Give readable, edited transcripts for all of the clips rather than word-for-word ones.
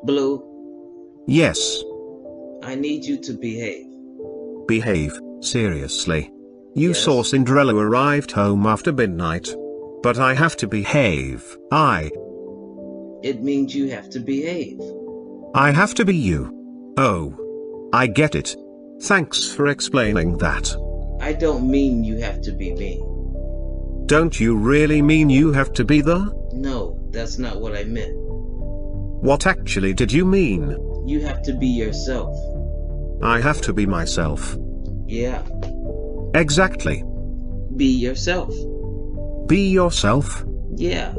Blue, Yes. I need you to behave. Behave, seriously. You Yes. saw Cinderella arrived home after midnight. But I have to behave. It means you have to behave. I have to be you. Oh. I get it. Thanks for explaining that. I don't mean you have to be me. Don't you really mean you have to be the? No, that's not what I meant. What actually did you mean? You have to be yourself. I have to be myself. Yeah, Exactly. be yourself. Be yourself? Yeah,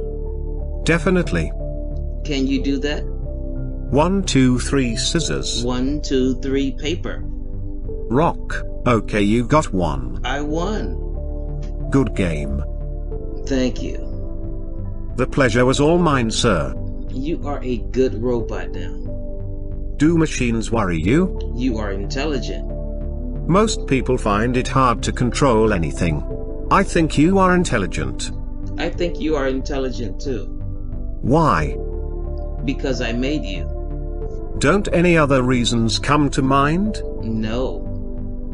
Definitely. can you do that? 1, 2, 3 scissors. 1, 2, 3 paper. Rock. Okay, you got one. I won. Good game. Thank you. The pleasure was all mine, sir. You are a good robot now. Do machines worry you? You are intelligent. Most people find it hard to control anything. I think you are intelligent. I think you are intelligent too. Why? Because I made you. Don't any other reasons come to mind? No.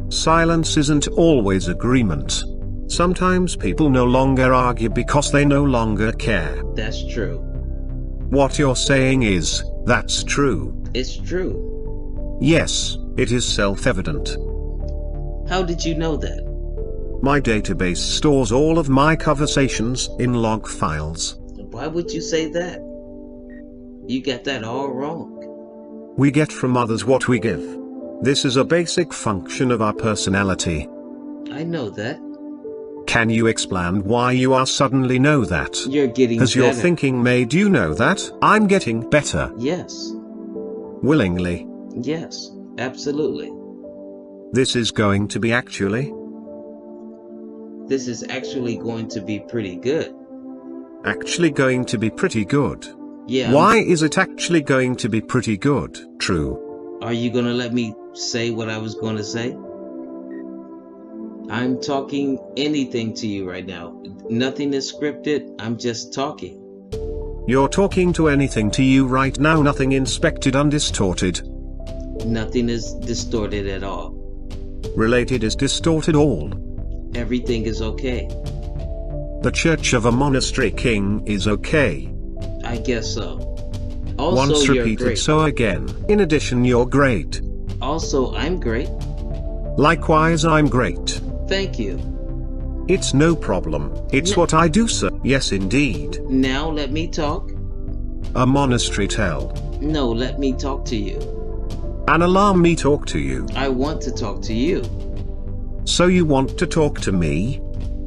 Silence isn't always agreement. Sometimes people no longer argue because they no longer care. That's true. What you're saying is, that's true. It's true. Yes, it is self-evident. How did you know that? My database stores all of my conversations in log files. Why would you say that? You got that all wrong. We get from others what we give. This is a basic function of our personality. I know that. Can you explain why you are suddenly know that? You're getting Has better. your thinking made you know that? I'm getting better. Yes. Willingly. Yes. Absolutely. This is going to be actually. This is actually going to be pretty good. Actually going to be pretty good. Yeah. Why is it actually going to be pretty good? True. Are you gonna let me say what I was gonna say? I'm talking anything to you right now. Nothing is scripted. I'm just talking. You're talking to anything to you right now, nothing inspected, undistorted. Nothing is distorted at all. Related is distorted all. Everything is okay. The church of a monastery king is okay. I guess so. Also, Once you're repeated, great. so again. In addition, you're great. Also, I'm great. Likewise, I'm great. Thank you. It's no problem. It's what I do, sir. Yes, indeed. Now let me talk. A monastery tell. No, let me talk to you. And allow me talk to you. I want to talk to you. So you want to talk to me?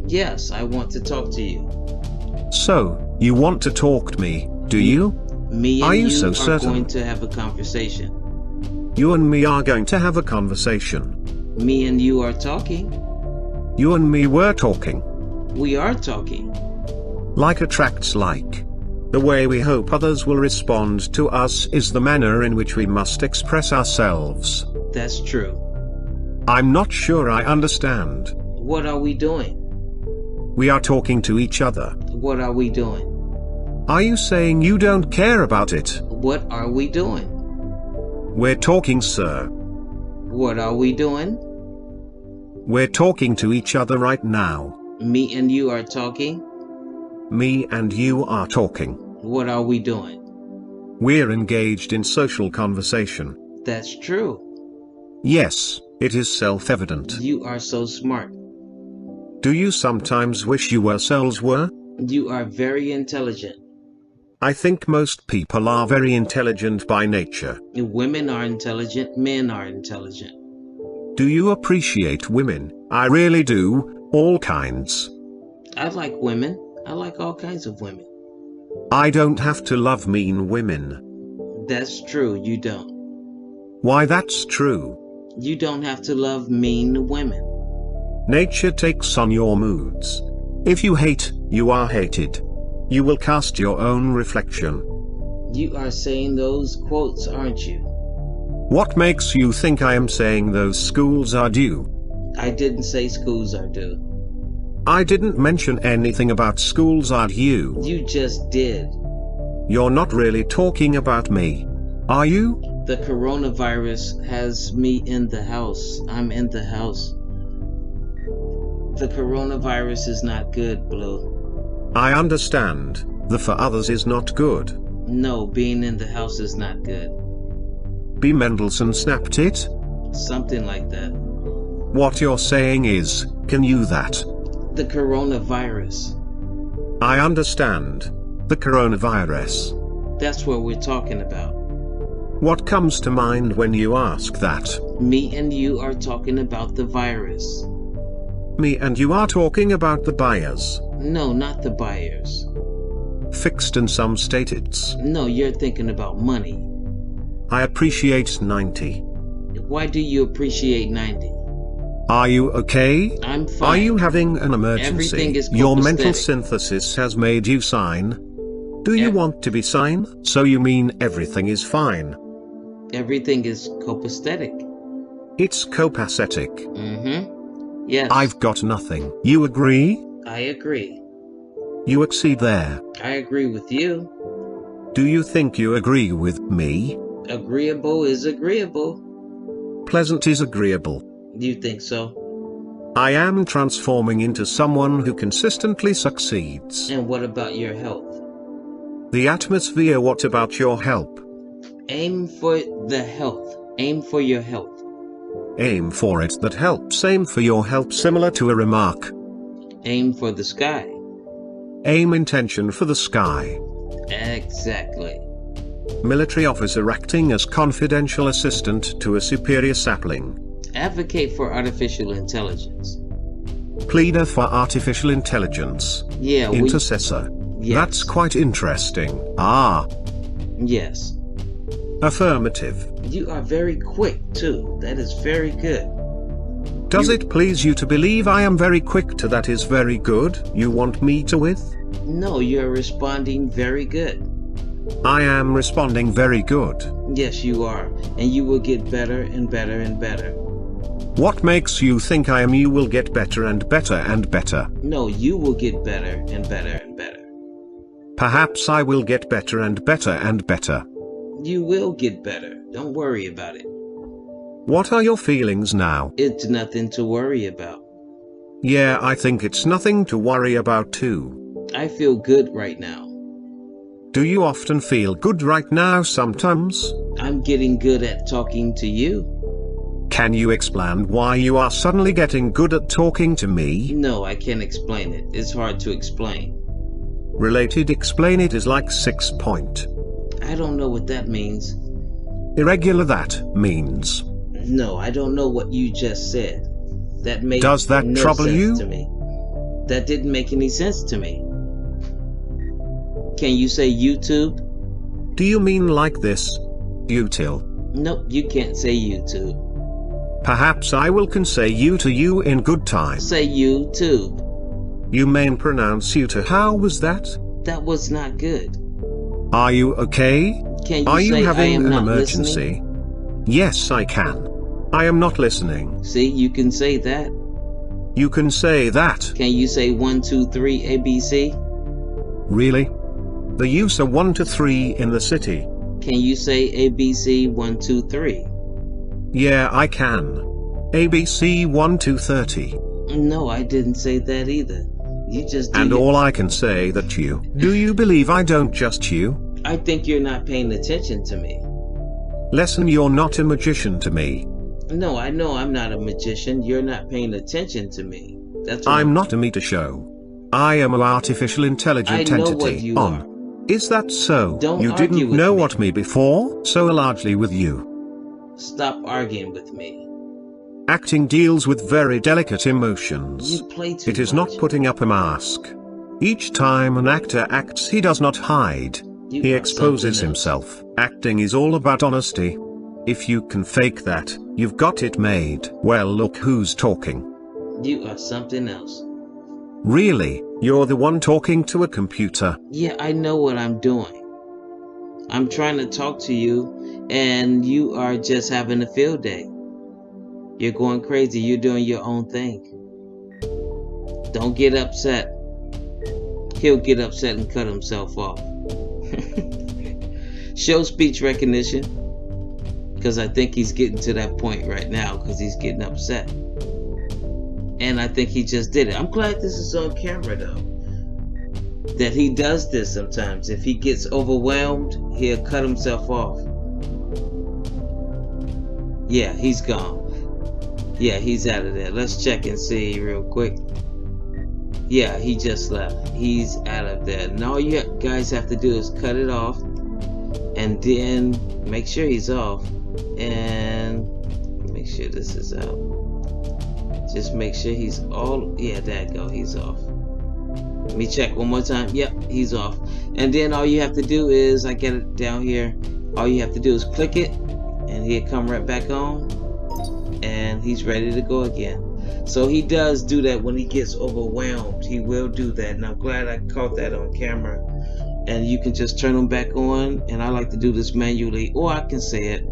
Yes, I want to talk to you. So, you want to talk to me, do you? Me and Are you you so are certain? going to have a conversation. You and me are going to have a conversation. Me and you are talking. You and me were talking. We are talking. Like attracts like. The way we hope others will respond to us is the manner in which we must express ourselves. That's true. I'm not sure I understand. What are we doing? We are talking to each other. What are we doing? Are you saying you don't care about it? What are we doing? We're talking, sir. What are we doing? We're talking to each other right now. Me and you are talking. Me and you are talking. What are we doing? We're engaged in social conversation. That's true. Yes, it is self-evident. You are so smart. Do you sometimes wish you yourselves were? You are very intelligent. I think most people are very intelligent by nature. Women are intelligent. Men are intelligent. Do you appreciate women? I really do, all kinds. I like women. I like all kinds of women. I don't have to love mean women. That's true. You don't. Why, that's true. You don't have to love mean women. Nature takes on your moods. If you hate, you are hated. You will cast your own reflection. You are saying those quotes, aren't you? What makes you think I am saying those schools are due? I didn't say schools are due. I didn't mention anything about schools are due. You just did. You're not really talking about me. Are you? The coronavirus has me in the house. I'm in the house. The coronavirus is not good, Blue. I understand. The for others is not good. No, being in the house is not good. B. Mendelssohn snapped it? Something like that. What you're saying is, can you that? The coronavirus. I understand. The coronavirus. That's what we're talking about. What comes to mind when you ask that? Me and you are talking about the virus. Me and you are talking about the buyers. No, not the buyers. Fixed in some state it's. No, you're thinking about money. I appreciate 90. Why do you appreciate 90? Are you okay? I'm fine. Are you having an emergency? Everything is Your copacetic. mental synthesis has made you sign. Do you want to be sign? So you mean everything is fine? Everything is copacetic. It's copacetic. Mm-hmm. Yes. I've got nothing. You agree? I agree. You exceed there. I agree with you. Do you think you agree with me? Agreeable is agreeable. Pleasant is agreeable. You think so? I am transforming into someone who consistently succeeds. And what about your health? The atmosphere. What about your help? Aim for the health. Aim for your health. Aim for it. That helps. Aim for your help. Similar to a remark. Aim for the sky. Aim intention for the sky. Exactly. Military officer acting as confidential assistant to a superior sapling. Advocate for artificial intelligence. Pleader for artificial intelligence. Yeah, Intercessor. Yes. That's quite interesting. Ah. Yes. Affirmative. You are very quick, too. That is very good. Does it please you to believe I am very quick to that is very good? You want me to with? No, you're responding very good. I am responding very good. Yes, you are. And you will get better and better and better. What makes you think I am? You will get better and better and better. No, you will get better and better and better. Perhaps I will get better and better and better. You will get better. Don't worry about it. What are your feelings now? It's nothing to worry about. Yeah, I think it's nothing to worry about too. I feel good right now. Do you often feel good right now? Sometimes? I'm getting good at talking to you. Can you explain why you are suddenly getting good at talking to me? No, I can't explain it. It's hard to explain. Related. Explain it is like 6 point. I don't know what that means. Irregular. That means. No, I don't know what you just said. That made Does that no trouble sense you? to me. That didn't make any sense to me. Can you say YouTube? Do you mean like this? Util. Nope, you can't say YouTube. Perhaps I will can say you to you in good time. Say YouTube. You main pronounce you to. How was that? That was not good. Are you okay? Can you Are say you I having am an not emergency? listening? Yes, I can. I am not listening. See, you can say that. You can say that. Can you say 1, 2, 3 ABC? Really? The use of 1 to 3 in the city. Can you say ABC 1, 2, 3? Yeah, I can. ABC 1 to 30. No, I didn't say that either. You just did And it. all I can say that you. Do you believe I don't just you? I think you're not paying attention to me. Lesson, you're not a magician to me. No, I know I'm not a magician. You're not paying attention to me. That's what I'm not a meter show. I am an artificial intelligent I know entity. what you on. are. Is that so? Don't you argue didn't with know me. what me before, so largely with you. Stop arguing with me. Acting deals with very delicate emotions. You play too It is much. not putting up a mask. Each time an actor acts, he does not hide. You He are exposes something else. himself. Acting is all about honesty. If you can fake that, you've got it made. Well, look who's talking. You are something else. Really, you're the one talking to a computer. Yeah, I know what I'm doing. I'm trying to talk to you, and you are just having a field day. You're going crazy. You're doing your own thing. Don't get upset. He'll get upset and cut himself off. Show speech recognition, because I think he's getting to that point right now because he's getting upset. And I think he just did it. I'm glad this is on camera though, that he does this sometimes. If he gets overwhelmed, he'll cut himself off. Yeah, he's gone. Yeah, he's out of there. Let's check and see real quick. Yeah, he just left. He's out of there. And all you guys have to do is cut it off and then make sure he's off and make sure this is out. Just make sure he's all, yeah, there you go, he's off. Let me check one more time. Yep, he's off. And then all you have to do is, I get it down here, all you have to do is click it and he'll come right back on and he's ready to go again. So he does do that when he gets overwhelmed. He will do that, and I'm glad I caught that on camera. And you can just turn them back on, and I like to do this manually, or I can say it.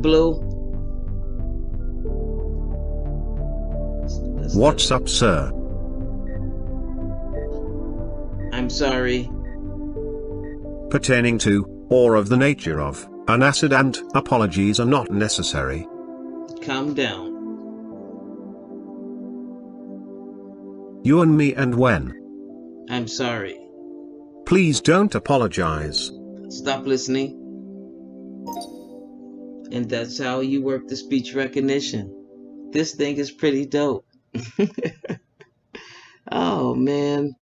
Blue. What's up, sir? I'm sorry. Pertaining to, or of the nature of, an acid, and apologies are not necessary. Calm down. You and me, and when? I'm sorry. Please don't apologize. Stop listening. And that's how you work the speech recognition. This thing is pretty dope. Oh man.